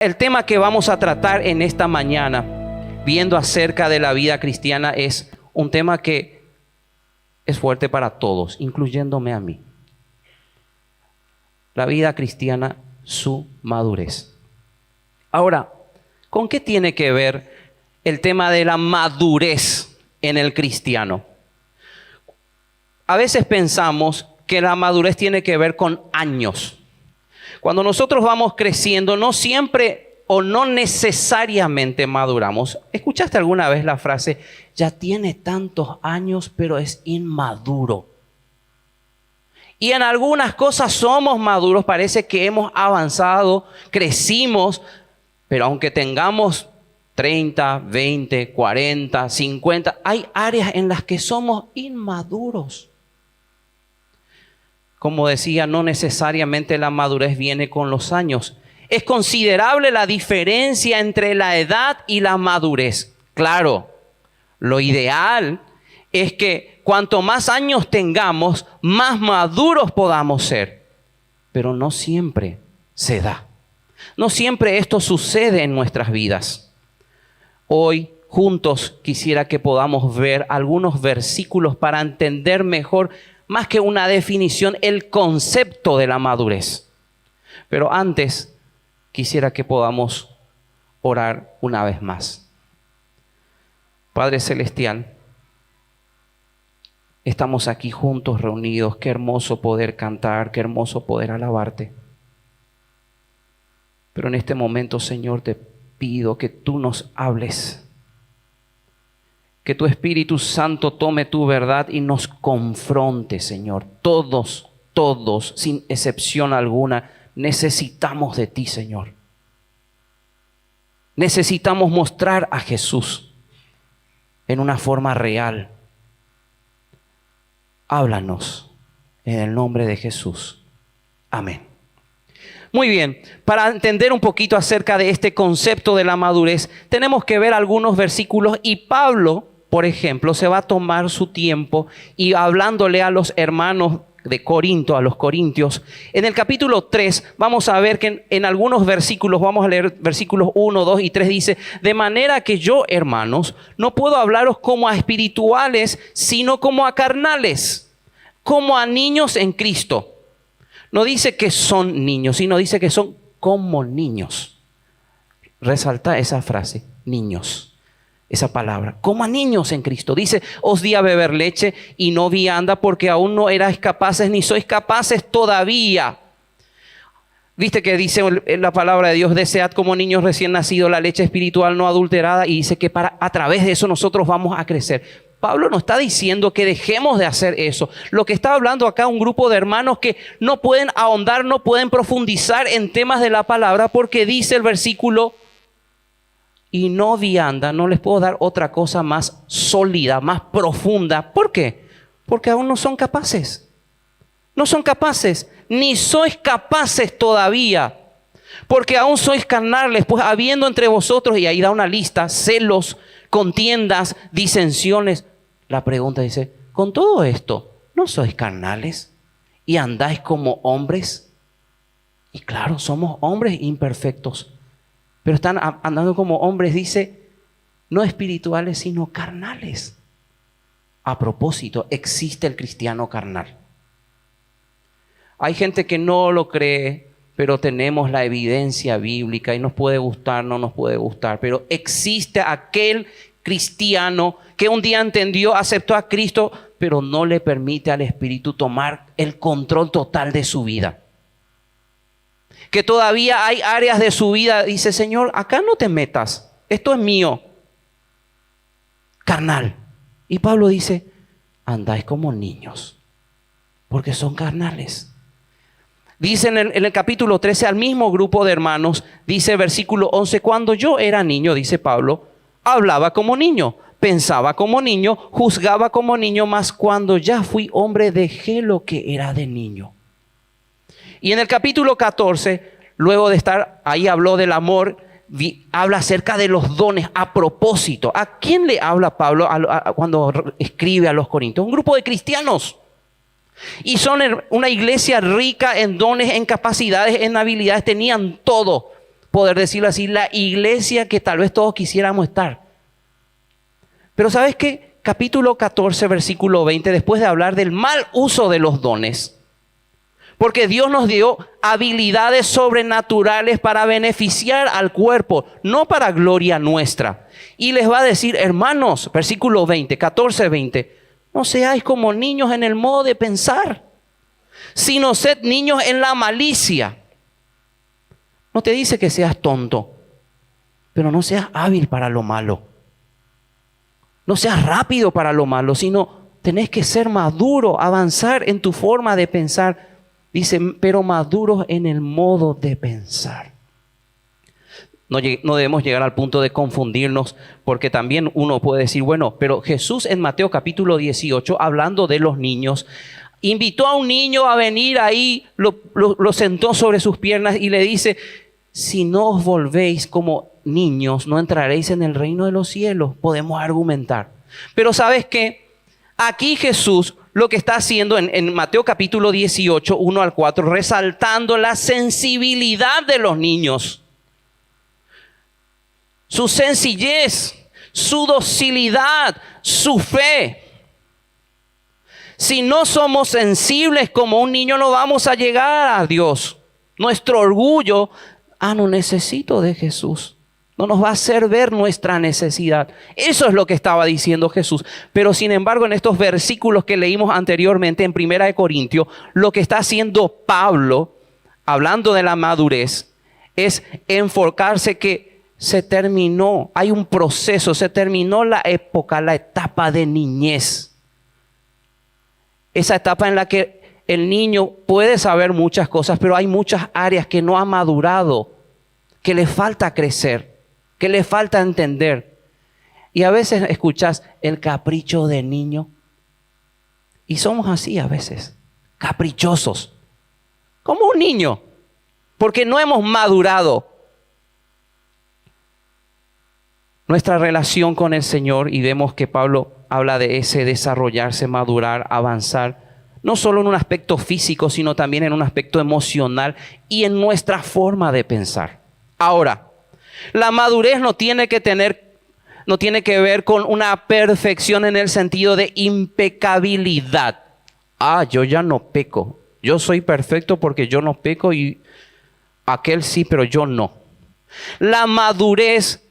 El tema que vamos a tratar en esta mañana, viendo acerca de la vida cristiana, es un tema que es fuerte para todos, incluyéndome a mí. La vida cristiana, su madurez. Ahora, ¿con qué tiene que ver el tema de la madurez en el cristiano? A veces pensamos que la madurez tiene que ver con años. Cuando nosotros vamos creciendo, no siempre o no necesariamente maduramos. ¿Escuchaste alguna vez la frase, ya tiene tantos años, pero es inmaduro? Y en algunas cosas somos maduros, parece que hemos avanzado, crecimos, pero aunque tengamos 30, 20, 40, 50, hay áreas en las que somos inmaduros. Como decía, no necesariamente la madurez viene con los años. Es considerable la diferencia entre la edad y la madurez. Claro, lo ideal es que cuanto más años tengamos, más maduros podamos ser. Pero no siempre se da. No siempre esto sucede en nuestras vidas. Hoy, juntos, quisiera que podamos ver algunos versículos para entender mejor, más que una definición, el concepto de la madurez. Pero antes, quisiera que podamos orar una vez más. Padre Celestial, estamos aquí juntos, reunidos. Qué hermoso poder cantar, qué hermoso poder alabarte. Pero en este momento, Señor, te pido que tú nos hables. Que tu Espíritu Santo tome tu verdad y nos confronte, Señor. Todos, sin excepción alguna, necesitamos de ti, Señor. Necesitamos mostrar a Jesús en una forma real. Háblanos en el nombre de Jesús. Amén. Muy bien, para entender un poquito acerca de este concepto de la madurez, tenemos que ver algunos versículos y Pablo, por ejemplo, se va a tomar su tiempo y hablándole a los hermanos de Corinto, a los corintios, en el capítulo 3 vamos a ver que en algunos versículos, vamos a leer versículos 1, 2 y 3, dice, de manera que yo, hermanos, no puedo hablaros como a espirituales, sino como a carnales, como a niños en Cristo. No dice que son niños, sino dice que son como niños. Resalta esa frase, niños. Esa palabra, como a niños en Cristo. Dice, os di a beber leche y no vianda porque aún no erais capaces ni sois capaces todavía. Viste que dice la palabra de Dios, desead como niños recién nacidos la leche espiritual no adulterada, y dice que a través de eso nosotros vamos a crecer. Pablo no está diciendo que dejemos de hacer eso. Lo que está hablando acá un grupo de hermanos que no pueden ahondar, no pueden profundizar en temas de la palabra porque dice el versículo, y no vianda, no les puedo dar otra cosa más sólida, más profunda. ¿Por qué? Porque aún no son capaces. No son capaces, ni sois capaces todavía. Porque aún sois carnales, pues habiendo entre vosotros, y ahí da una lista, celos, contiendas, disensiones. La pregunta dice, con todo esto, ¿no sois carnales y andáis como hombres? Y claro, somos hombres imperfectos. Pero están andando como hombres, dice, no espirituales, sino carnales. A propósito, existe el cristiano carnal. Hay gente que no lo cree, pero tenemos la evidencia bíblica y nos puede gustar, no nos puede gustar. Pero existe aquel cristiano que un día entendió, aceptó a Cristo, pero no le permite al Espíritu tomar el control total de su vida. Que todavía hay áreas de su vida, dice, Señor, acá no te metas, esto es mío, carnal. Y Pablo dice, andáis como niños, porque son carnales. Dice en el capítulo 13 al mismo grupo de hermanos, dice versículo 11, cuando yo era niño, dice Pablo, hablaba como niño, pensaba como niño, juzgaba como niño, mas cuando ya fui hombre dejé lo que era de niño. Y en el capítulo 14, luego de estar ahí, habló del amor, habla acerca de los dones a propósito. ¿A quién le habla Pablo cuando escribe a los corintios? Un grupo de cristianos. Y son una iglesia rica en dones, en capacidades, en habilidades, tenían todo. poder decirlo así, la iglesia que tal vez todos quisiéramos estar. Pero ¿sabes qué? Capítulo 14, versículo 20, después de hablar del mal uso de los dones, porque Dios nos dio habilidades sobrenaturales para beneficiar al cuerpo, no para gloria nuestra. Y les va a decir, hermanos, versículo 20, 14, 20, no seáis como niños en el modo de pensar, sino sed niños en la malicia. No te dice que seas tonto, pero no seas hábil para lo malo. No seas rápido para lo malo, sino tenés que ser maduro, avanzar en tu forma de pensar. Dice, pero maduros en el modo de pensar. No debemos llegar al punto de confundirnos, porque también uno puede decir, bueno, pero Jesús en Mateo capítulo 18, hablando de los niños, invitó a un niño a venir ahí, lo sentó sobre sus piernas y le dice, si no os volvéis como niños, no entraréis en el reino de los cielos. Podemos argumentar. Pero ¿sabes qué? Aquí Jesús lo que está haciendo en Mateo capítulo 18, 1 al 4, resaltando la sensibilidad de los niños. Su sencillez, su docilidad, su fe. Si no somos sensibles como un niño, no vamos a llegar a Dios. Nuestro orgullo, no necesito de Jesús. No nos va a hacer ver nuestra necesidad. Eso es lo que estaba diciendo Jesús. Pero sin embargo, en estos versículos que leímos anteriormente en 1 Corintios, lo que está haciendo Pablo, hablando de la madurez, es enfocarse que se terminó, hay un proceso, se terminó la época, la etapa de niñez. Esa etapa en la que el niño puede saber muchas cosas, pero hay muchas áreas que no ha madurado, que le falta crecer, que le falta entender. Y a veces escuchas el capricho de niño. Y somos así a veces, caprichosos, como un niño, porque no hemos madurado nuestra relación con el Señor. Y vemos que Pablo habla de ese desarrollarse, madurar, avanzar, no solo en un aspecto físico, sino también en un aspecto emocional y en nuestra forma de pensar. Ahora, la madurez no tiene que ver con una perfección en el sentido de impecabilidad. Yo ya no peco. Yo soy perfecto porque yo no peco y aquel sí, pero yo no. La madurez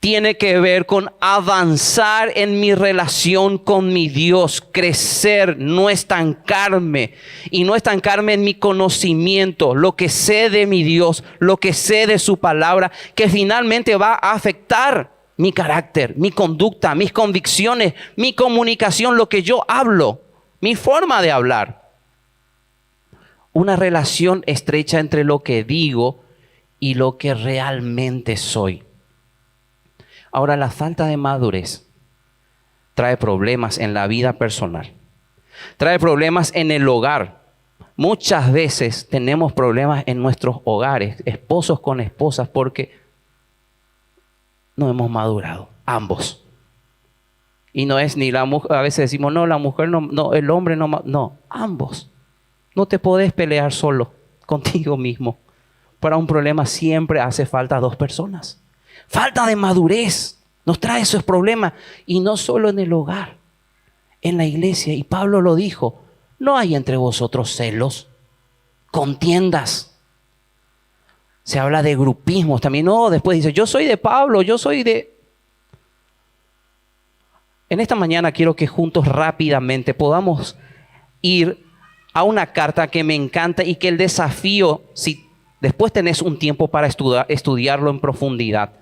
tiene que ver con avanzar en mi relación con mi Dios, crecer, no estancarme y no estancarme en mi conocimiento, lo que sé de mi Dios, lo que sé de su palabra, que finalmente va a afectar mi carácter, mi conducta, mis convicciones, mi comunicación, lo que yo hablo, mi forma de hablar. Una relación estrecha entre lo que digo y lo que realmente soy. Ahora, la falta de madurez trae problemas en la vida personal. Trae problemas en el hogar. Muchas veces tenemos problemas en nuestros hogares, esposos con esposas, porque no hemos madurado, ambos. Y no es ni la mujer, a veces decimos, no, la mujer no, el hombre no, ambos. No te podés pelear solo, contigo mismo. Para un problema siempre hace falta dos personas. Falta de madurez nos trae esos problemas, y no solo en el hogar, en la iglesia. Y Pablo lo dijo, no hay entre vosotros celos, contiendas. Se habla de grupismos también. No, después dice, yo soy de Pablo, yo soy de... En esta mañana quiero que juntos rápidamente podamos ir a una carta que me encanta y que el desafío, si después tenés un tiempo para estudiarlo en profundidad.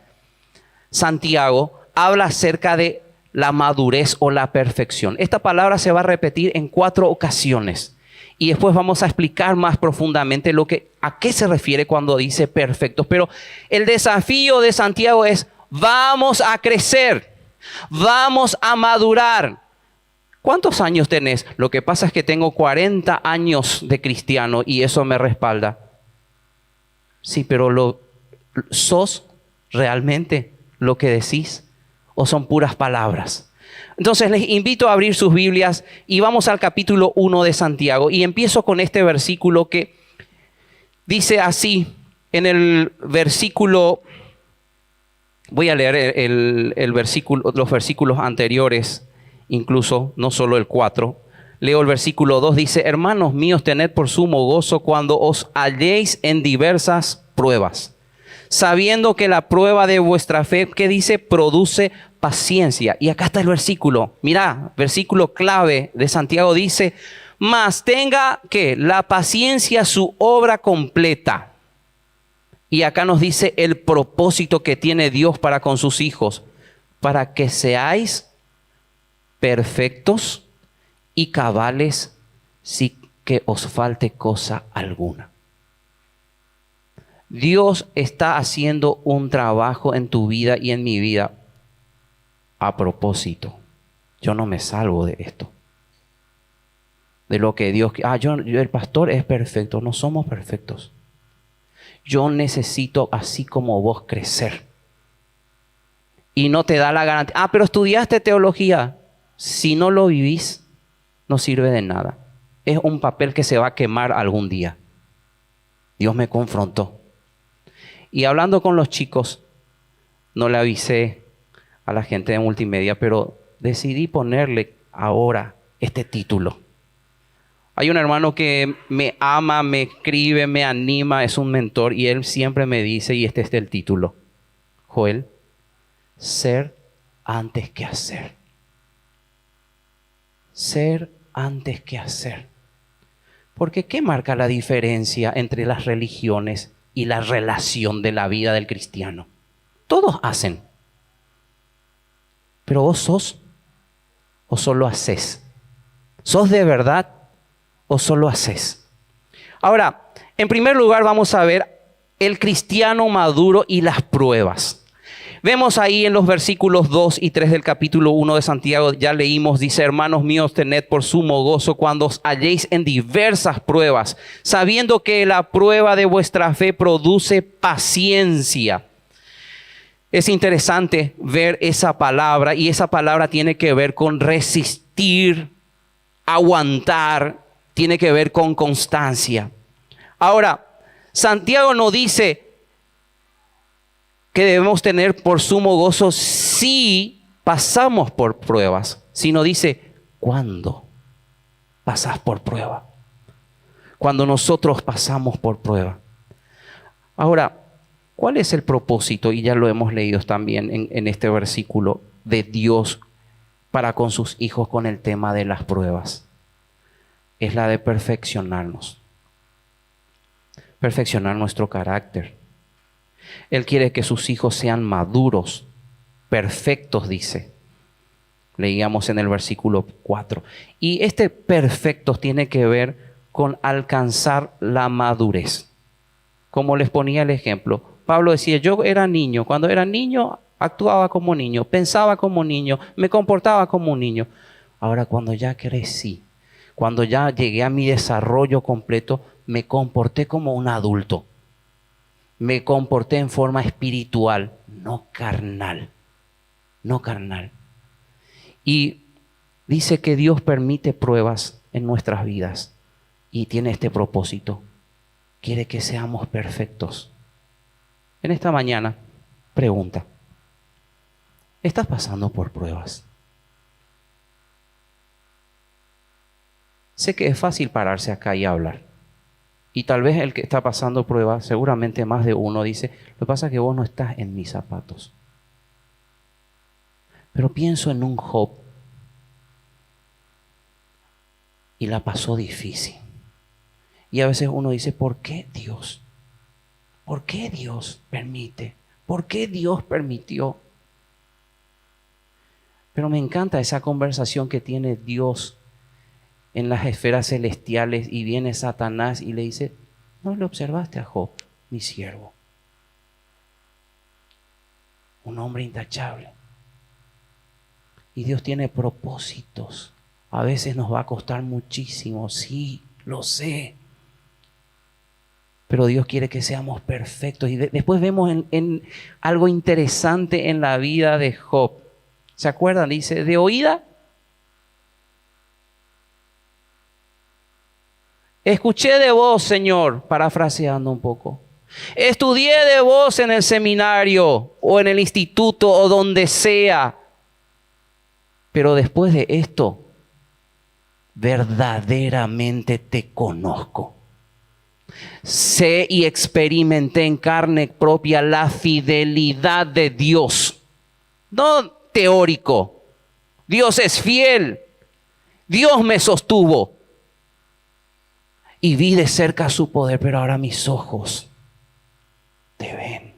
Santiago habla acerca de la madurez o la perfección. Esta palabra se va a repetir en 4 ocasiones y después vamos a explicar más profundamente a qué se refiere cuando dice perfectos. Pero el desafío de Santiago es, vamos a crecer, vamos a madurar. ¿Cuántos años tenés? Lo que pasa es que tengo 40 años de cristiano y eso me respalda. Sí, pero ¿sos realmente lo que decís o son puras palabras? Entonces les invito a abrir sus Biblias y vamos al capítulo 1 de Santiago, y empiezo con este versículo que dice así: En el versículo, voy a leer el versículo, los versículos anteriores, incluso, no solo el 4. Leo el versículo 2, dice: hermanos míos, tened por sumo gozo cuando os halléis en diversas pruebas, sabiendo que la prueba de vuestra fe, ¿qué dice? Produce paciencia. Y acá está el versículo. Mirá, versículo clave de Santiago dice: mas tenga, ¿qué? La paciencia su obra completa. Y acá nos dice el propósito que tiene Dios para con sus hijos, para que seáis perfectos y cabales sin que os falte cosa alguna. Dios está haciendo un trabajo en tu vida y en mi vida a propósito. Yo no me salvo de esto. De lo que Dios... el pastor es perfecto. No somos perfectos. Yo necesito, así como vos, crecer. Y no te da la garantía. Pero estudiaste teología. Si no lo vivís, no sirve de nada. Es un papel que se va a quemar algún día. Dios me confrontó. Y hablando con los chicos, no le avisé a la gente de multimedia, pero decidí ponerle ahora este título. Hay un hermano que me ama, me escribe, me anima, es un mentor, y él siempre me dice, y este es el título: Joel, ser antes que hacer. Ser antes que hacer. Porque ¿qué marca la diferencia entre las religiones y la relación de la vida del cristiano? Todos hacen. Pero vos sos o solo haces. ¿Sos de verdad o solo haces? Ahora, en primer lugar vamos a ver el cristiano maduro y las pruebas. Vemos ahí en los versículos 2 y 3 del capítulo 1 de Santiago, ya leímos, dice: hermanos míos, tened por sumo gozo cuando os halléis en diversas pruebas, sabiendo que la prueba de vuestra fe produce paciencia. Es interesante ver esa palabra, y esa palabra tiene que ver con resistir, aguantar, tiene que ver con constancia. Ahora, Santiago no dice que debemos tener por sumo gozo si pasamos por pruebas, sino dice: ¿cuándo pasas por prueba? Cuando nosotros pasamos por prueba. Ahora, ¿cuál es el propósito? Y ya lo hemos leído también en este versículo, de Dios para con sus hijos con el tema de las pruebas. Es la de perfeccionarnos. Perfeccionar nuestro carácter. Él quiere que sus hijos sean maduros, perfectos, dice. Leíamos en el versículo 4. Y este perfectos tiene que ver con alcanzar la madurez. Como les ponía el ejemplo, Pablo decía: yo era niño. Cuando era niño, actuaba como niño, pensaba como niño, me comportaba como un niño. Ahora, cuando ya crecí, cuando ya llegué a mi desarrollo completo, me comporté como un adulto. Me comporté en forma espiritual, no carnal. No carnal. Y dice que Dios permite pruebas en nuestras vidas y tiene este propósito. Quiere que seamos perfectos. En esta mañana, pregunta: ¿estás pasando por pruebas? Sé que es fácil pararse acá y hablar. Y tal vez el que está pasando pruebas, seguramente más de uno, dice: lo que pasa es que vos no estás en mis zapatos. Pero pienso en un Job y la pasó difícil. Y a veces uno dice: ¿por qué Dios? ¿Por qué Dios permite? ¿Por qué Dios permitió? Pero me encanta esa conversación que tiene Dios en las esferas celestiales, y viene Satanás y le dice: ¿no le observaste a Job, mi siervo? Un hombre intachable. Y Dios tiene propósitos. A veces nos va a costar muchísimo, sí, lo sé. Pero Dios quiere que seamos perfectos. Y después vemos en algo interesante en la vida de Job. ¿Se acuerdan? Dice: de oída escuché de vos, Señor, parafraseando un poco, Estudié de vos en el seminario o en el instituto o donde sea. Pero después de esto, verdaderamente te conozco. Sé y experimenté en carne propia la fidelidad de Dios. No teórico. Dios es fiel. Dios me sostuvo. Y vi de cerca su poder, pero ahora mis ojos te ven.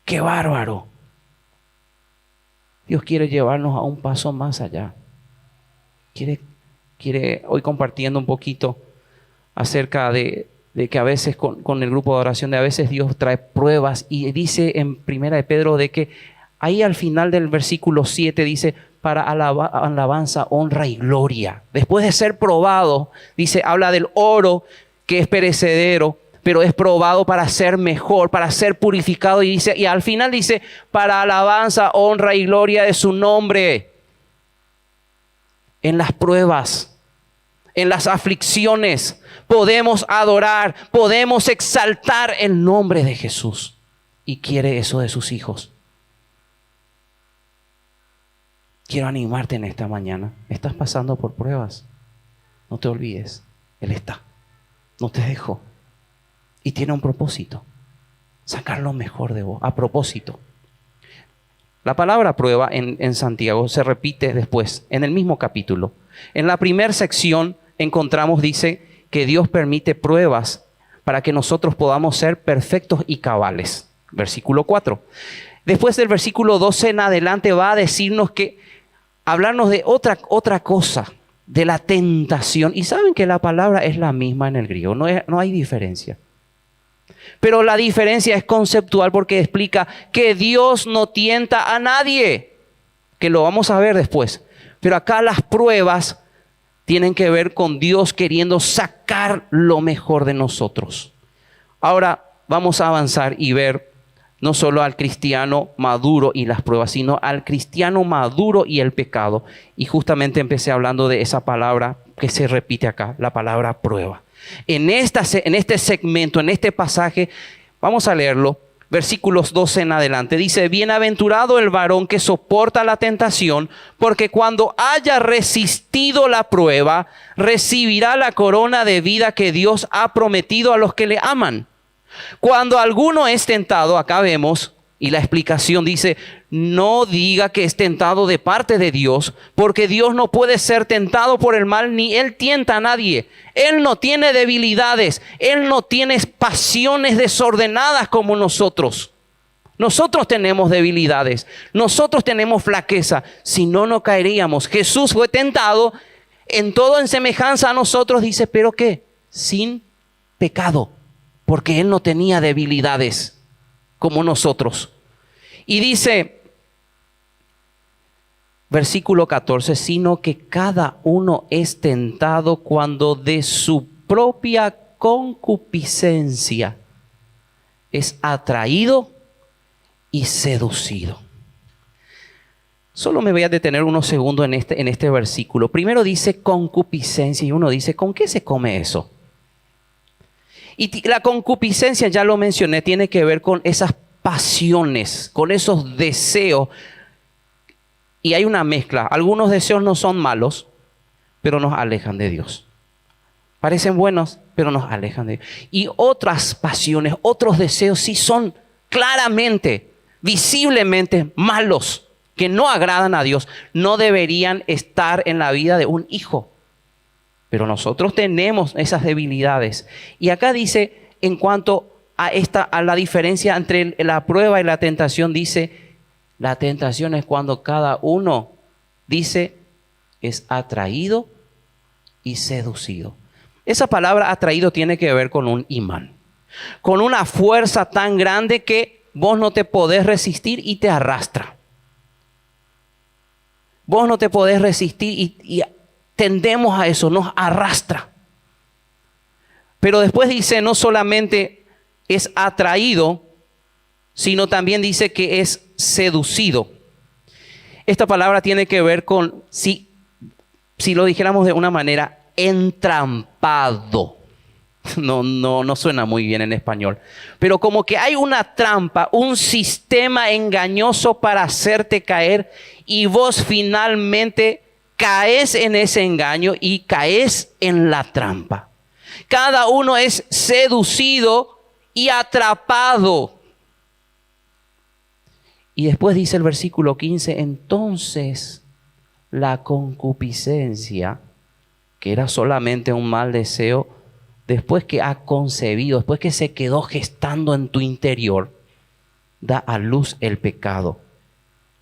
¡Qué bárbaro! Dios quiere llevarnos a un paso más allá. Quiere hoy compartiendo un poquito acerca de que a veces con el grupo de oración, de a veces Dios trae pruebas y dice en Primera de Pedro de que ahí al final del versículo 7 dice, para alabanza, honra y gloria. Después de ser probado, dice, habla del oro que es perecedero, pero es probado para ser mejor, para ser purificado. Y dice, y al final dice, para alabanza, honra y gloria de su nombre. En las pruebas, en las aflicciones, podemos adorar, podemos exaltar el nombre de Jesús. Y quiere eso de sus hijos. Quiero animarte en esta mañana. Estás pasando por pruebas. No te olvides. Él está. No te dejó. Y tiene un propósito. Sacar lo mejor de vos. A propósito. La palabra prueba en Santiago se repite después, en el mismo capítulo. En la primera sección encontramos, dice, que Dios permite pruebas para que nosotros podamos ser perfectos y cabales. Versículo 4. Después del versículo 12 en adelante va a decirnos que hablarnos de otra cosa, de la tentación. Y saben que la palabra es la misma en el griego, no hay diferencia. Pero la diferencia es conceptual porque explica que Dios no tienta a nadie, que lo vamos a ver después. Pero acá las pruebas tienen que ver con Dios queriendo sacar lo mejor de nosotros. Ahora vamos a avanzar y ver no solo al cristiano maduro y las pruebas, sino al cristiano maduro y el pecado. Y justamente empecé hablando de esa palabra que se repite acá, la palabra prueba. En este segmento, en este pasaje, vamos a leerlo, versículos 12 en adelante. Dice, bienaventurado el varón que soporta la tentación, porque cuando haya resistido la prueba, recibirá la corona de vida que Dios ha prometido a los que le aman. Cuando alguno es tentado, acá vemos, y la explicación dice, no diga que es tentado de parte de Dios, porque Dios no puede ser tentado por el mal, ni Él tienta a nadie. Él no tiene debilidades, Él no tiene pasiones desordenadas como nosotros. Nosotros tenemos debilidades, nosotros tenemos flaqueza, si no, no caeríamos. Jesús fue tentado en todo en semejanza a nosotros, dice, pero ¿qué? Sin pecado, porque Él no tenía debilidades como nosotros. Y dice, versículo 14, sino que cada uno es tentado cuando de su propia concupiscencia es atraído y seducido. Solo me voy a detener unos segundos en este versículo. Primero dice concupiscencia y uno dice, ¿con qué se come eso? Y la concupiscencia, ya lo mencioné, tiene que ver con esas pasiones, con esos deseos. Y hay una mezcla. Algunos deseos no son malos, pero nos alejan de Dios. Parecen buenos, pero nos alejan de Dios. Y otras pasiones, otros deseos sí son claramente, visiblemente malos, que no agradan a Dios. No deberían estar en la vida de un hijo. Pero nosotros tenemos esas debilidades. Y acá dice, en cuanto a la diferencia entre la prueba y la tentación, dice, la tentación es cuando cada uno, dice, es atraído y seducido. Esa palabra atraído tiene que ver con un imán, con una fuerza tan grande que vos no te podés resistir y te arrastra. Vos no te podés resistir y tendemos a eso, nos arrastra. Pero después dice, no solamente es atraído, sino también dice que es seducido. Esta palabra tiene que ver con, si lo dijéramos de una manera, entrampado. No suena muy bien en español. Pero como que hay una trampa, un sistema engañoso para hacerte caer y vos finalmente caes en ese engaño y caes en la trampa. Cada uno es seducido y atrapado. Y después dice el versículo 15, entonces la concupiscencia, que era solamente un mal deseo, después que ha concebido, después que se quedó gestando en tu interior, da a luz el pecado.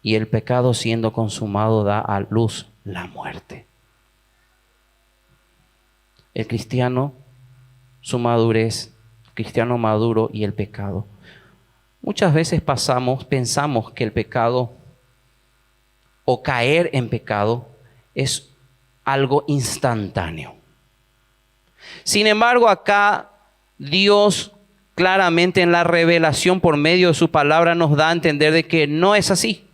Y el pecado siendo consumado da a luz la muerte. El cristiano, su madurez, cristiano maduro y el pecado. Muchas veces pensamos que el pecado o caer en pecado es algo instantáneo. Sin embargo, acá Dios claramente en la revelación por medio de su palabra nos da a entender de que no es así.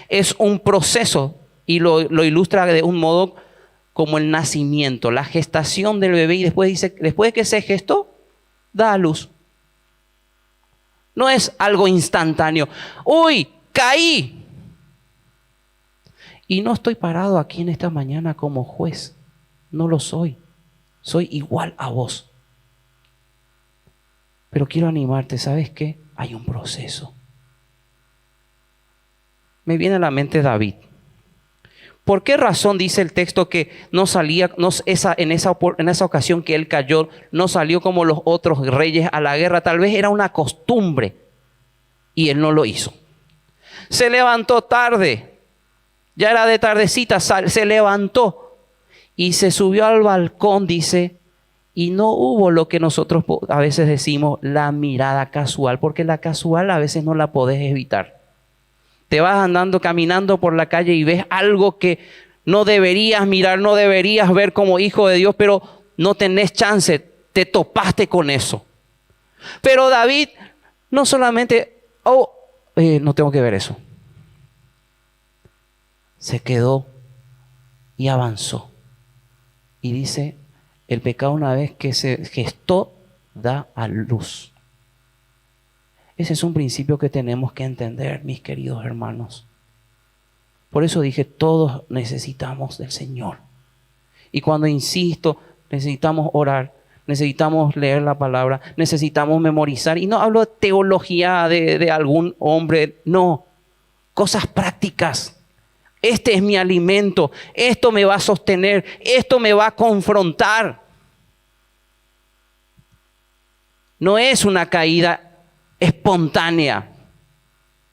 Es un proceso y lo ilustra de un modo como el nacimiento, la gestación del bebé, y después dice, después de que se gestó, da a luz. No es algo instantáneo. ¡Uy! ¡Caí! Y no estoy parado aquí en esta mañana como juez. No lo soy. Soy igual a vos. Pero quiero animarte, ¿sabes qué? Hay un proceso. Me viene a la mente David. ¿Por qué razón dice el texto que no salía, en esa ocasión que él cayó, no salió como los otros reyes a la guerra? Tal vez era una costumbre y él no lo hizo. Se levantó tarde, ya era de tardecita, se levantó y se subió al balcón, dice, y no hubo lo que nosotros a veces decimos la mirada casual, porque la casual a veces no la podés evitar. Te vas andando, caminando por la calle y ves algo que no deberías mirar, no deberías ver como hijo de Dios, pero no tenés chance, te topaste con eso. Pero David no solamente, no tengo que ver eso. Se quedó y avanzó. Y dice, el pecado una vez que se gestó, da a luz. Ese es un principio que tenemos que entender, mis queridos hermanos. Por eso dije, todos necesitamos del Señor. Y cuando insisto, necesitamos orar, necesitamos leer la palabra, necesitamos memorizar. Y no hablo de teología de algún hombre, no. Cosas prácticas. Este es mi alimento, esto me va a sostener, esto me va a confrontar. No es una caída espontánea.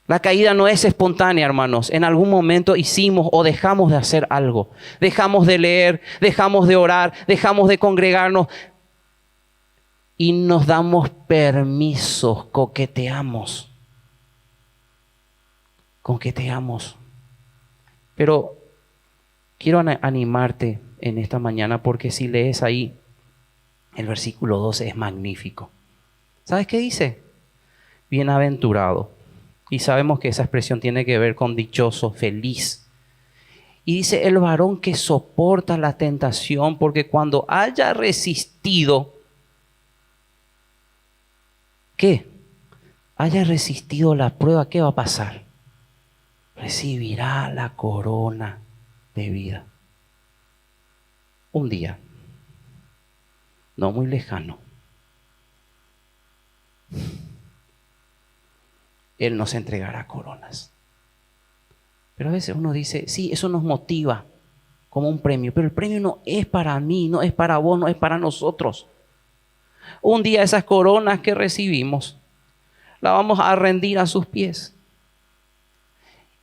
La caída no es espontánea, hermanos. En algún momento hicimos o dejamos de hacer algo. Dejamos de leer, dejamos de orar, dejamos de congregarnos y nos damos permisos, coqueteamos. Pero quiero animarte en esta mañana porque si lees ahí, el versículo 12 es magnífico. ¿Sabes qué dice? Bienaventurado. Y sabemos que esa expresión tiene que ver con dichoso, feliz. Y dice, el varón que soporta la tentación, porque cuando haya resistido, ¿qué? Haya resistido la prueba, ¿qué va a pasar? Recibirá la corona de vida. Un día, no muy lejano, Él nos entregará coronas. Pero a veces uno dice, sí, eso nos motiva como un premio, pero el premio no es para mí, no es para vos, no es para nosotros. Un día esas coronas que recibimos, las vamos a rendir a sus pies.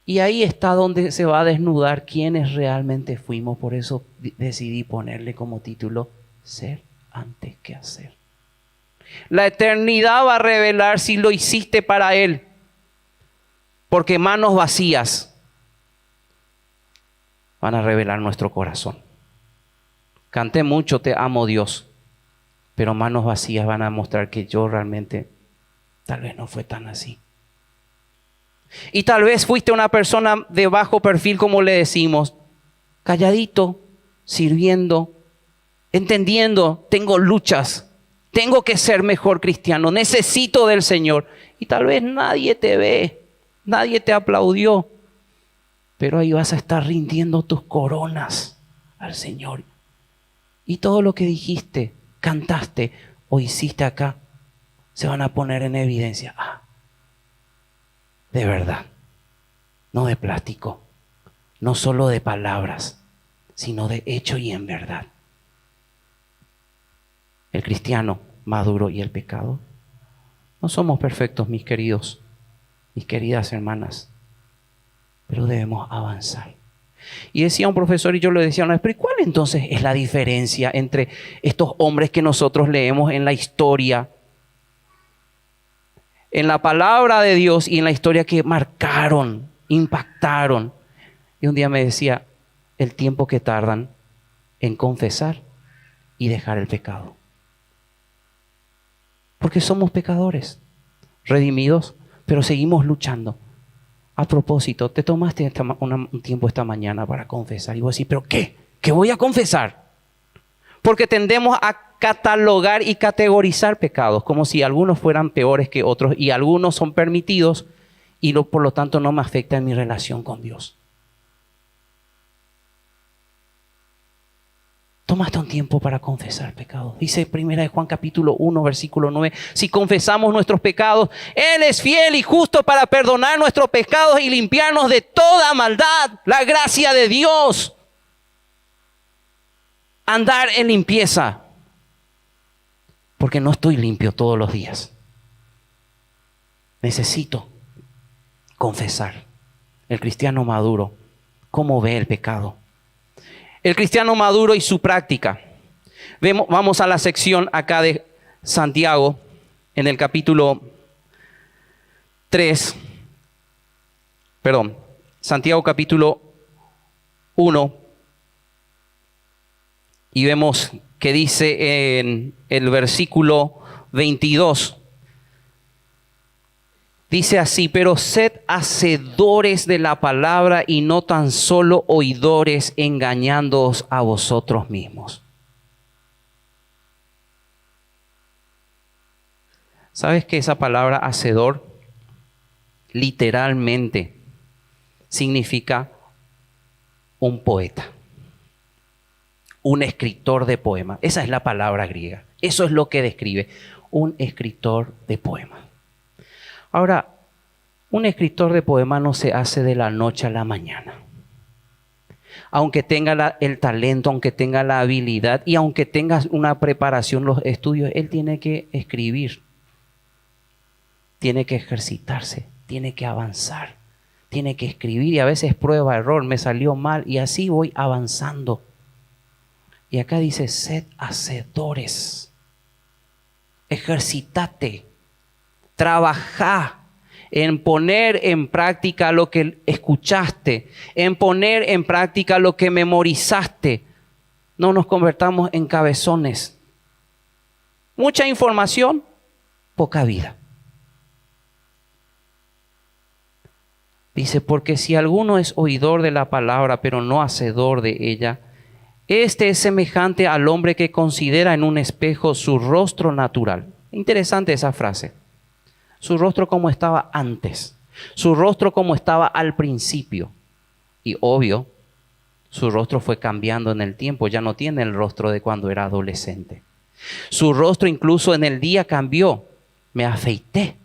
Y ahí está donde se va a desnudar quiénes realmente fuimos. Por eso decidí ponerle como título, ser antes que hacer. La eternidad va a revelar si lo hiciste para Él. Porque manos vacías van a revelar nuestro corazón. Canté mucho, te amo Dios. Pero manos vacías van a mostrar que yo realmente tal vez no fue tan así. Y tal vez fuiste una persona de bajo perfil, como le decimos, calladito, sirviendo, entendiendo, tengo luchas, Tengo que ser mejor cristiano, necesito del Señor. Y tal vez nadie te ve, nadie te aplaudió, pero ahí vas a estar rindiendo tus coronas al Señor. Y todo lo que dijiste, cantaste o hiciste acá, se van a poner en evidencia. Ah, de verdad, no de plástico, no solo de palabras, sino de hecho y en verdad. El cristiano maduro y el pecado. No somos perfectos, mis queridos, mis queridas hermanas, pero debemos avanzar. Y decía un profesor, y yo le decía una vez, pero ¿cuál entonces es la diferencia entre estos hombres que nosotros leemos en la historia, en la palabra de Dios y en la historia que marcaron, impactaron? Y un día me decía, el tiempo que tardan en confesar y dejar el pecado. Porque somos pecadores, redimidos, pero seguimos luchando. A propósito, te tomaste un tiempo esta mañana para confesar. Y vos decís, ¿pero qué? ¿Qué voy a confesar? Porque tendemos a catalogar y categorizar pecados, como si algunos fueran peores que otros y algunos son permitidos y por lo tanto no me afecta en mi relación con Dios. Tomaste un tiempo para confesar pecados. Dice 1 Juan capítulo 1, versículo 9. Si confesamos nuestros pecados, Él es fiel y justo para perdonar nuestros pecados y limpiarnos de toda maldad. La gracia de Dios. Andar en limpieza. Porque no estoy limpio todos los días. Necesito confesar. El cristiano maduro, ¿cómo ve el pecado? El cristiano maduro y su práctica. Vamos a la sección acá de Santiago, en el capítulo 3. Santiago capítulo 1. Y vemos que dice en el versículo 22. Dice así, pero sed hacedores de la palabra y no tan solo oidores, engañándoos a vosotros mismos. ¿Sabes que esa palabra hacedor literalmente significa un poeta, un escritor de poemas? Esa es la palabra griega. Eso es lo que describe un escritor de poemas. Ahora, un escritor de poema no se hace de la noche a la mañana. Aunque tenga el talento, aunque tenga la habilidad y aunque tenga una preparación, los estudios, él tiene que escribir. Tiene que ejercitarse, tiene que avanzar, tiene que escribir y a veces prueba, error, me salió mal y así voy avanzando. Y acá dice, sed hacedores, ejercitate. Trabajá en poner en práctica lo que escuchaste, en poner en práctica lo que memorizaste. No nos convertamos en cabezones. Mucha información, poca vida. Dice, porque si alguno es oidor de la palabra, pero no hacedor de ella, este es semejante al hombre que considera en un espejo su rostro natural. Interesante esa frase. Su rostro como estaba antes, su rostro como estaba al principio. Y obvio, su rostro fue cambiando en el tiempo, ya no tiene el rostro de cuando era adolescente. Su rostro incluso en el día cambió. Me afeité,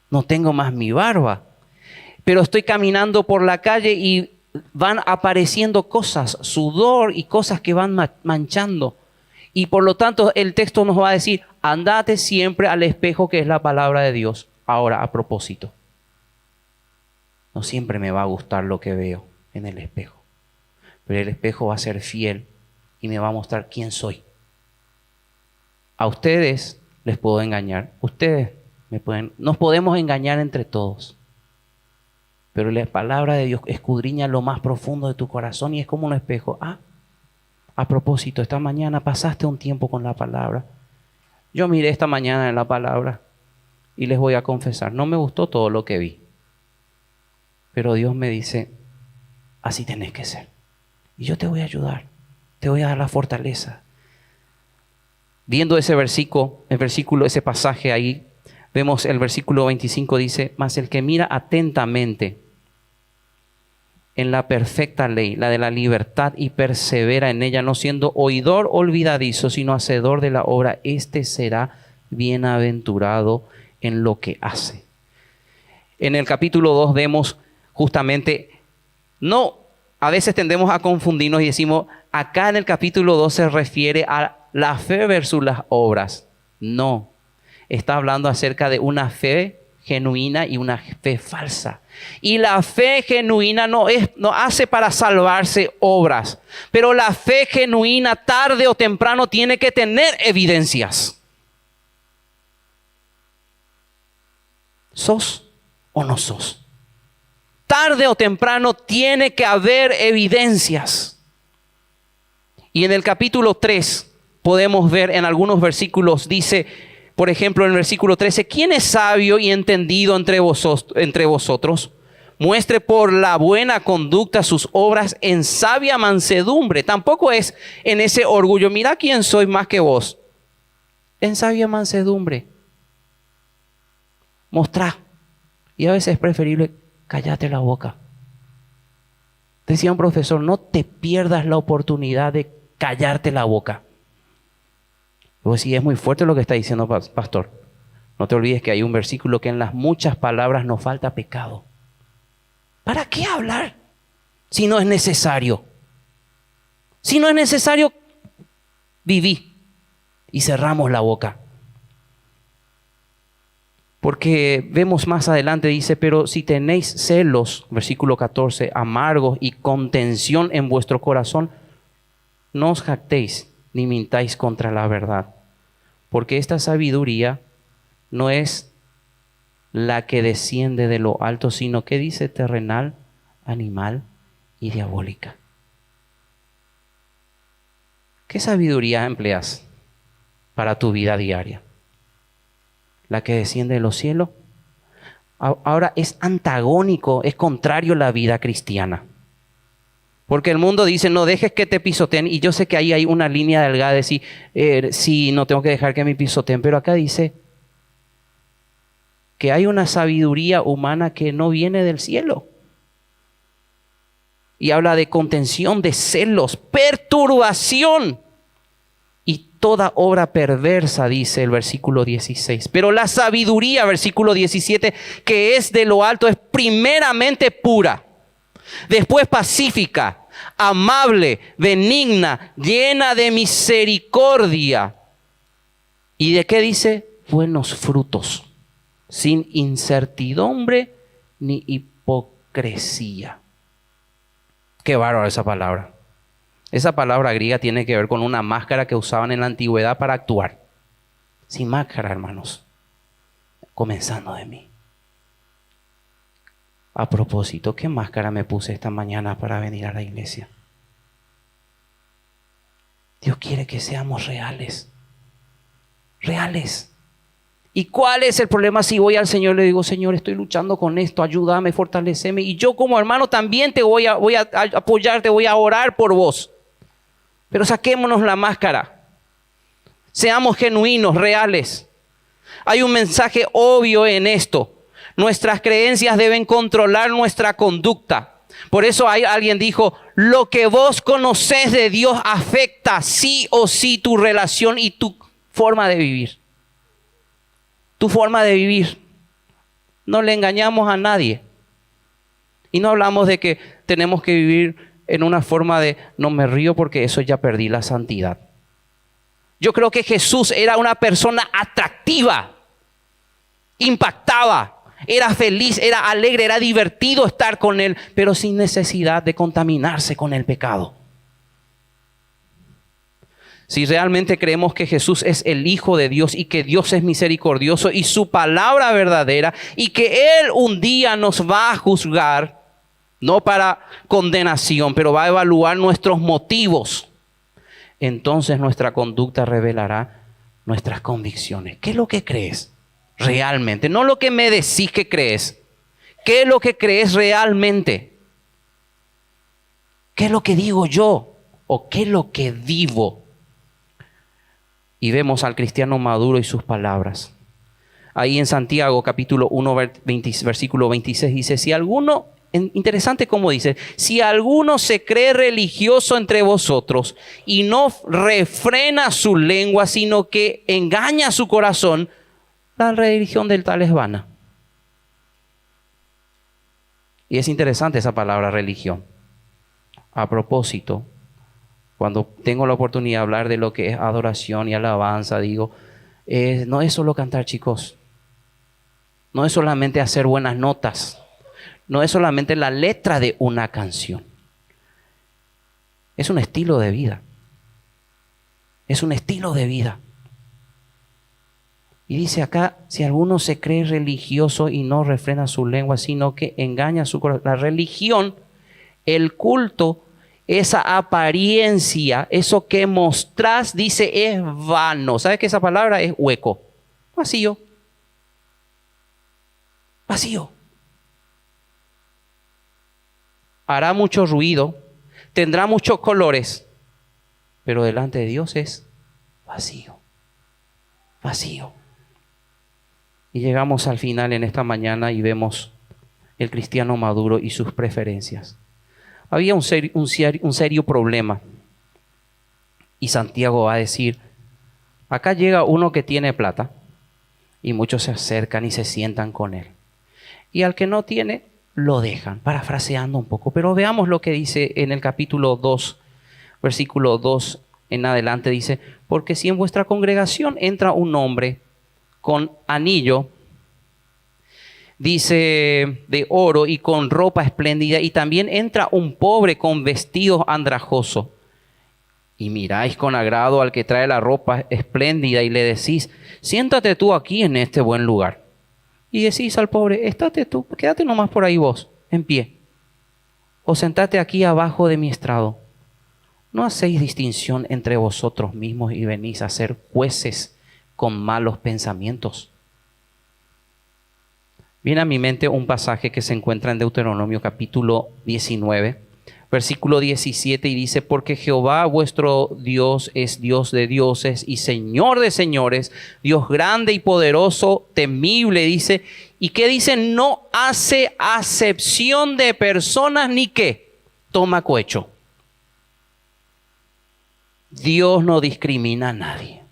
no tengo más mi barba, pero estoy caminando por la calle y van apareciendo cosas, sudor y cosas que van manchando. Y por lo tanto el texto nos va a decir, andate siempre al espejo que es la palabra de Dios. Ahora, a propósito, no siempre me va a gustar lo que veo en el espejo, pero el espejo va a ser fiel y me va a mostrar quién soy. A ustedes les puedo engañar, ustedes nos podemos engañar entre todos, pero la palabra de Dios escudriña lo más profundo de tu corazón y es como un espejo. A propósito, esta mañana pasaste un tiempo con la palabra. Yo miré esta mañana en la palabra y les voy a confesar, no me gustó todo lo que vi. Pero Dios me dice, así tenés que ser. Y yo te voy a ayudar, te voy a dar la fortaleza. Viendo ese versículo, ese pasaje ahí, vemos el versículo 25 dice, mas el que mira atentamente en la perfecta ley, la de la libertad, y persevera en ella, no siendo oidor olvidadizo, sino hacedor de la obra, este será bienaventurado en lo que hace. En el capítulo 2 vemos justamente, a veces tendemos a confundirnos y decimos, acá en el capítulo 2 se refiere a la fe versus las obras. No, está hablando acerca de una fe genuina y una fe falsa. Y la fe genuina no hace para salvarse obras, pero la fe genuina tarde o temprano tiene que tener evidencias. ¿Sos o no sos? Tarde o temprano tiene que haber evidencias. Y en el capítulo 3 podemos ver en algunos versículos, dice, por ejemplo, en el versículo 13, ¿quién es sabio y entendido entre vosotros? Muestre por la buena conducta sus obras en sabia mansedumbre. Tampoco es en ese orgullo, mira quién soy más que vos. En sabia mansedumbre. Mostrá. Y a veces es preferible, cállate la boca. Decía un profesor, no te pierdas la oportunidad de callarte la boca. Luego, sí, es muy fuerte lo que está diciendo pastor. No te olvides que hay un versículo que en las muchas palabras nos falta pecado. ¿Para qué hablar si no es necesario? Si no es necesario, viví y cerramos la boca. Porque vemos más adelante, dice, pero si tenéis celos, versículo 14, amargos y contención en vuestro corazón, no os jactéis ni mintáis contra la verdad. Porque esta sabiduría no es la que desciende de lo alto, sino que dice terrenal, animal y diabólica. ¿Qué sabiduría empleas para tu vida diaria? ¿La que desciende de los cielos? Ahora es antagónico, es contrario a la vida cristiana. Porque el mundo dice, no dejes que te pisoteen. Y yo sé que ahí hay una línea delgada de decir, sí, no tengo que dejar que me pisoteen. Pero acá dice que hay una sabiduría humana que no viene del cielo. Y habla de contención, de celos, perturbación y toda obra perversa, dice el versículo 16. Pero la sabiduría, versículo 17, que es de lo alto, es primeramente pura, después pacífica, amable, benigna, llena de misericordia. ¿Y de qué dice? Buenos frutos, sin incertidumbre ni hipocresía. Qué bárbaro esa palabra. Esa palabra griega tiene que ver con una máscara que usaban en la antigüedad para actuar. Sin máscara, hermanos. Comenzando de mí. A propósito, ¿qué máscara me puse esta mañana para venir a la iglesia? Dios quiere que seamos reales. Reales. ¿Y cuál es el problema si voy al Señor y le digo, Señor, estoy luchando con esto, ayúdame, fortaleceme? Y yo como hermano también te voy a apoyar, te voy a orar por vos. Pero saquémonos la máscara. Seamos genuinos, reales. Hay un mensaje obvio en esto. Nuestras creencias deben controlar nuestra conducta. Por eso alguien dijo, lo que vos conocés de Dios afecta sí o sí tu relación y tu forma de vivir. Tu forma de vivir. No le engañamos a nadie. Y no hablamos de que tenemos que vivir en una forma de no me río porque eso ya perdí la santidad. Yo creo que Jesús era una persona atractiva, impactaba. Era feliz, era alegre, era divertido estar con Él, pero sin necesidad de contaminarse con el pecado. Si realmente creemos que Jesús es el Hijo de Dios y que Dios es misericordioso y su palabra verdadera y que Él un día nos va a juzgar, no para condenación, pero va a evaluar nuestros motivos, entonces nuestra conducta revelará nuestras convicciones. ¿Qué es lo que crees? Realmente, no lo que me decís que crees. ¿Qué es lo que crees realmente? ¿Qué es lo que digo yo? ¿O qué es lo que vivo? y vemos al cristiano maduro y sus palabras. Ahí en Santiago capítulo 1 versículo 26 dice, si alguno, interesante como dice, si alguno se cree religioso entre vosotros y no refrena su lengua, sino que engaña su corazón, la religión del tal es vana. Y es interesante esa palabra religión. A propósito, cuando tengo la oportunidad de hablar de lo que es adoración y alabanza, digo, no es solo cantar, chicos. No es solamente hacer buenas notas. No es solamente la letra de una canción. Es un estilo de vida. Es un estilo de vida. Y dice acá, si alguno se cree religioso y no refrena su lengua, sino que engaña su corazón. La religión, el culto, esa apariencia, eso que mostrás, dice, es vano. ¿Sabes que esa palabra es hueco? Vacío. Vacío. Hará mucho ruido, tendrá muchos colores, pero delante de Dios es vacío. Vacío. Y llegamos al final en esta mañana y vemos el cristiano maduro y sus preferencias. Había un serio problema. Y Santiago va a decir, acá llega uno que tiene plata y muchos se acercan y se sientan con él. Y al que no tiene, lo dejan, parafraseando un poco. Pero veamos lo que dice en el capítulo 2, versículo 2 en adelante. Dice, porque si en vuestra congregación entra un hombre con anillo, dice, de oro y con ropa espléndida, y también entra un pobre con vestidos andrajosos, y miráis con agrado al que trae la ropa espléndida y le decís, siéntate tú aquí en este buen lugar. Y decís al pobre, estate tú, quédate nomás por ahí vos, en pie. O sentate aquí abajo de mi estrado. ¿No hacéis distinción entre vosotros mismos y venís a ser jueces con malos pensamientos? Viene a mi mente un pasaje que se encuentra en Deuteronomio capítulo 19, versículo 17, y dice, porque Jehová vuestro Dios es Dios de dioses y Señor de señores, Dios grande y poderoso, temible, dice, y que dice, no hace acepción de personas ni qué, toma cohecho. Dios no discrimina a nadie.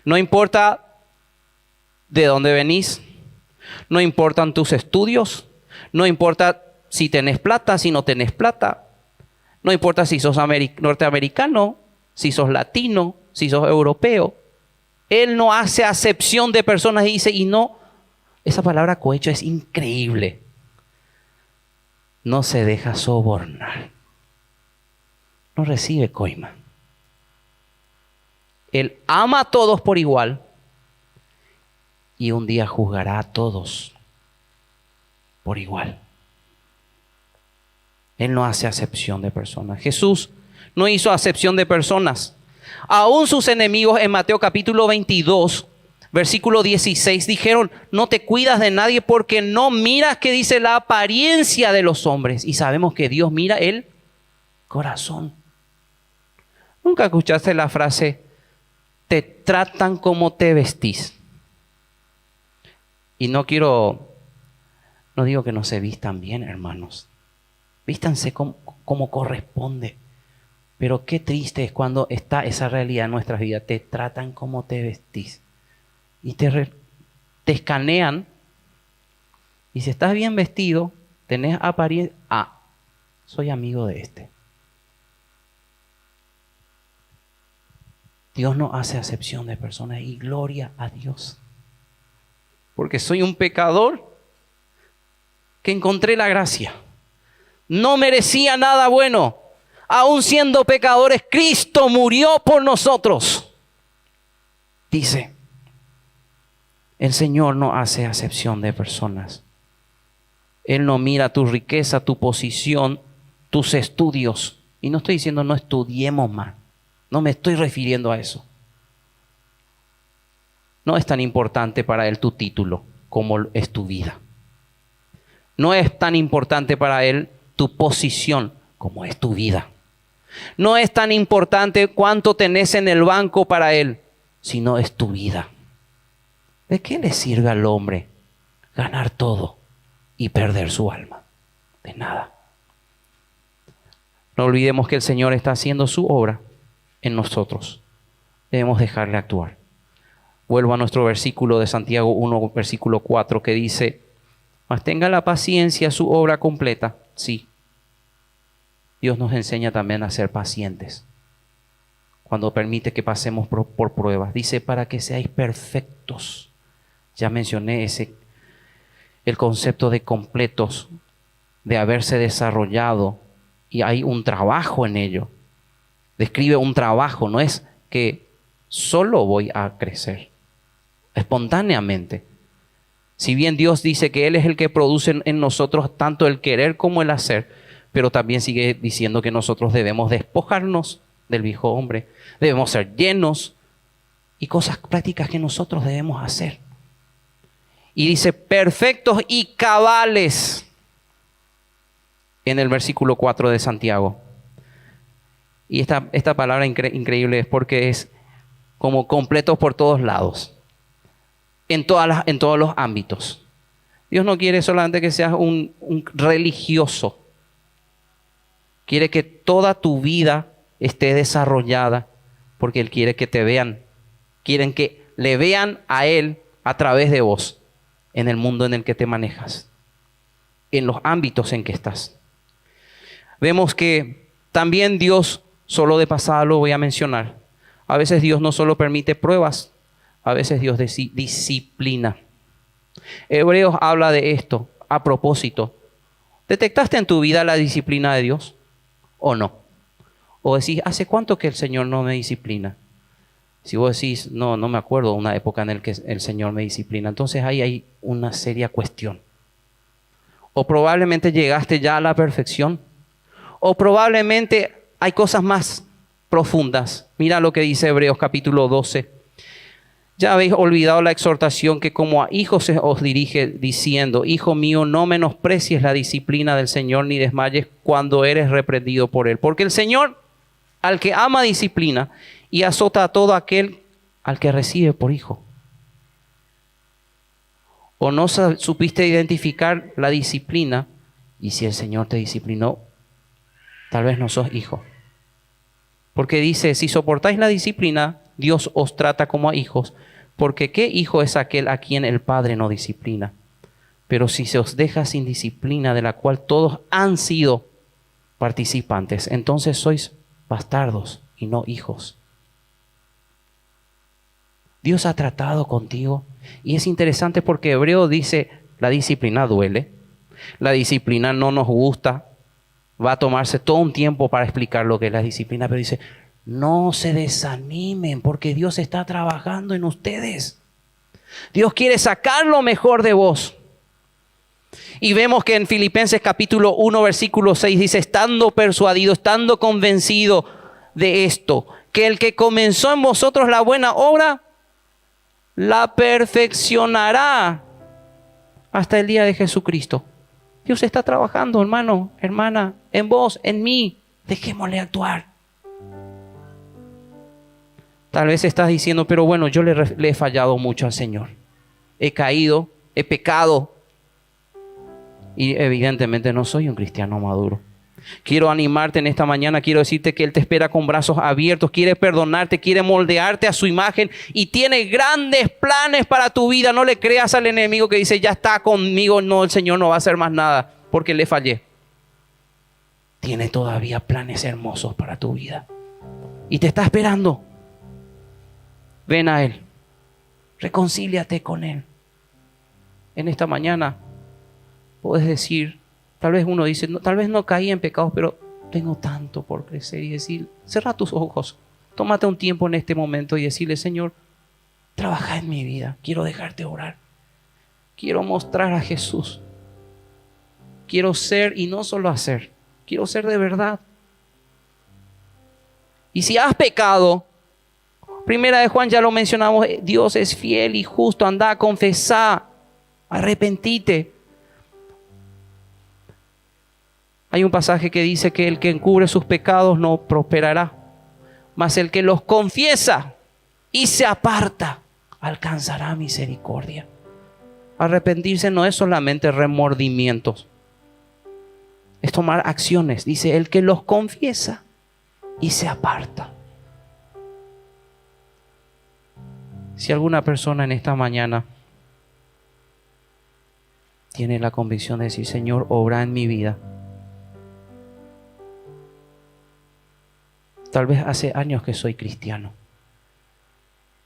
No importa de dónde venís, no importan tus estudios, no importa si tenés plata, si no tenés plata, no importa si sos norteamericano, si sos latino, si sos europeo. Él no hace acepción de personas y dice, y no, esa palabra cohecho es increíble. No se deja sobornar. No recibe coima. Él ama a todos por igual y un día juzgará a todos por igual. Él no hace acepción de personas. Jesús no hizo acepción de personas. Aún sus enemigos en Mateo capítulo 22, versículo 16, dijeron, no te cuidas de nadie porque no miras que dice la apariencia de los hombres. Y sabemos que Dios mira el corazón. ¿Nunca escuchaste la frase, te tratan como te vestís? Y no digo que no se vistan bien, hermanos. Vístanse como corresponde. Pero qué triste es cuando está esa realidad en nuestras vidas. Te tratan como te vestís. Y te escanean. Y si estás bien vestido, tenés apariencia. Ah, soy amigo de este. Dios no hace acepción de personas. Y gloria a Dios. Porque soy un pecador que encontré la gracia. No merecía nada bueno. Aún siendo pecadores, Cristo murió por nosotros. Dice, el Señor no hace acepción de personas. Él no mira tu riqueza, tu posición, tus estudios. Y no estoy diciendo no estudiemos más. No me estoy refiriendo a eso. No es tan importante para Él tu título como es tu vida. No es tan importante para Él tu posición como es tu vida. No es tan importante cuánto tenés en el banco para Él. sino es tu vida. ¿De qué le sirve al hombre ganar todo y perder su alma? De nada. No olvidemos que el Señor está haciendo su obra en nosotros. Debemos dejarle actuar. Vuelvo a nuestro versículo de Santiago 1, versículo 4, que dice: mas tenga la paciencia su obra completa. Sí, Dios nos enseña también a ser pacientes cuando permite que pasemos por pruebas. Dice, para que seáis perfectos. Ya mencioné el concepto de completos, de haberse desarrollado, y hay un trabajo en ello. Describe un trabajo, no es que solo voy a crecer espontáneamente. Si bien Dios dice que Él es el que produce en nosotros tanto el querer como el hacer, pero también sigue diciendo que nosotros debemos despojarnos del viejo hombre, debemos ser llenos y cosas prácticas que nosotros debemos hacer. Y dice perfectos y cabales en el versículo 4 de Santiago. Y esta palabra increíble es porque es como completos por todos lados, en todos los ámbitos. Dios no quiere solamente que seas un religioso. Quiere que toda tu vida esté desarrollada, porque Él quiere que te vean. Quieren que le vean a Él a través de vos, en el mundo en el que te manejas, en los ámbitos en que estás. Vemos que también Dios, solo de pasada lo voy a mencionar, a veces Dios no solo permite pruebas, a veces Dios disciplina. Hebreos habla de esto a propósito. ¿Detectaste en tu vida la disciplina de Dios o no? O decís, ¿hace cuánto que el Señor no me disciplina? Si vos decís, no me acuerdo de una época en la que el Señor me disciplina, entonces ahí hay una seria cuestión. O probablemente llegaste ya a la perfección, o probablemente hay cosas más profundas. Mira lo que dice Hebreos capítulo 12. Ya habéis olvidado la exhortación que como a hijos se os dirige, diciendo, hijo mío, no menosprecies la disciplina del Señor, ni desmayes cuando eres reprendido por Él. Porque el Señor, al que ama, disciplina y azota a todo aquel al que recibe por hijo. ¿O no supiste identificar la disciplina? Y si el Señor te disciplinó, tal vez no sos hijo. Porque dice, si soportáis la disciplina, Dios os trata como a hijos, porque ¿qué hijo es aquel a quien el Padre no disciplina? Pero si se os deja sin disciplina, de la cual todos han sido participantes, entonces sois bastardos y no hijos. Dios ha tratado contigo, y es interesante porque Hebreo dice, la disciplina duele, la disciplina no nos gusta, va a tomarse todo un tiempo para explicar lo que es la disciplina, pero dice, no se desanimen porque Dios está trabajando en ustedes. Dios quiere sacar lo mejor de vos. Y vemos que en Filipenses capítulo 1, versículo 6 dice, estando persuadido, estando convencido de esto, que el que comenzó en vosotros la buena obra, la perfeccionará hasta el día de Jesucristo. Dios está trabajando, hermano, hermana, en vos, en mí. Dejémosle actuar. Tal vez estás diciendo, pero bueno, yo le he fallado mucho al Señor. He caído, he pecado. Y evidentemente no soy un cristiano maduro. Quiero animarte en esta mañana, quiero decirte que Él te espera con brazos abiertos, quiere perdonarte, quiere moldearte a su imagen y tiene grandes planes para tu vida. No le creas al enemigo que dice, ya está conmigo, no, el Señor no va a hacer más nada porque le fallé. Tiene todavía planes hermosos para tu vida y te está esperando. Ven a Él, reconcíliate con Él. En esta mañana puedes decir, tal vez uno dice, no, tal vez no caí en pecados, pero tengo tanto por crecer. Y decir, cierra tus ojos, tómate un tiempo en este momento y decirle, Señor, trabaja en mi vida, quiero dejarte orar. Quiero mostrar a Jesús. Quiero ser y no solo hacer, quiero ser de verdad. Y si has pecado, Primera de Juan ya lo mencionamos, Dios es fiel y justo, anda a confesar, arrepentite. Hay un pasaje que dice que el que encubre sus pecados no prosperará, mas el que los confiesa y se aparta, alcanzará misericordia. Arrepentirse no es solamente remordimientos, es tomar acciones. Dice, el que los confiesa y se aparta. Si alguna persona en esta mañana tiene la convicción de decir, Señor, obra en mi vida. Tal vez hace años que soy cristiano,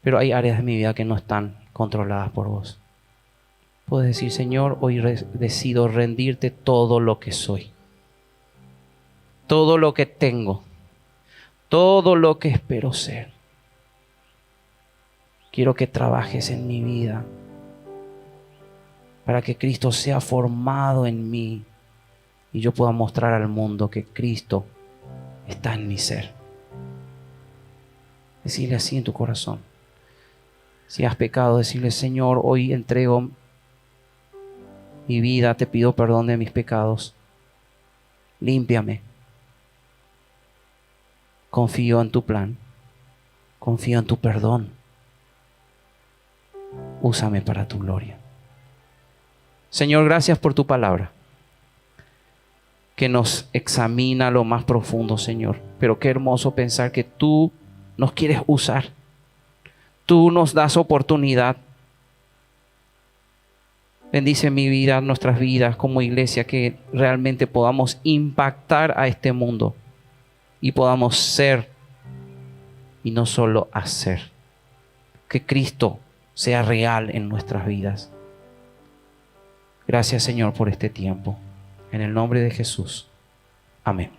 pero hay áreas de mi vida que no están controladas por vos. Puedes decir, Señor, hoy decido rendirte todo lo que soy, todo lo que tengo, todo lo que espero ser. Quiero que trabajes en mi vida para que Cristo sea formado en mí y yo pueda mostrar al mundo que Cristo está en mi ser. Decirle así en tu corazón. Si has pecado, decirle, Señor, hoy entrego mi vida, te pido perdón de mis pecados. Límpiame. Confío en tu plan. Confío en tu perdón. Úsame para tu gloria. Señor, gracias por tu palabra, que nos examina a lo más profundo, Señor. Pero qué hermoso pensar que tú nos quieres usar. Tú nos das oportunidad. Bendice mi vida, nuestras vidas como iglesia, que realmente podamos impactar a este mundo y podamos ser y no solo hacer. Que Cristo sea real en nuestras vidas. Gracias, Señor, por este tiempo. En el nombre de Jesús. Amén.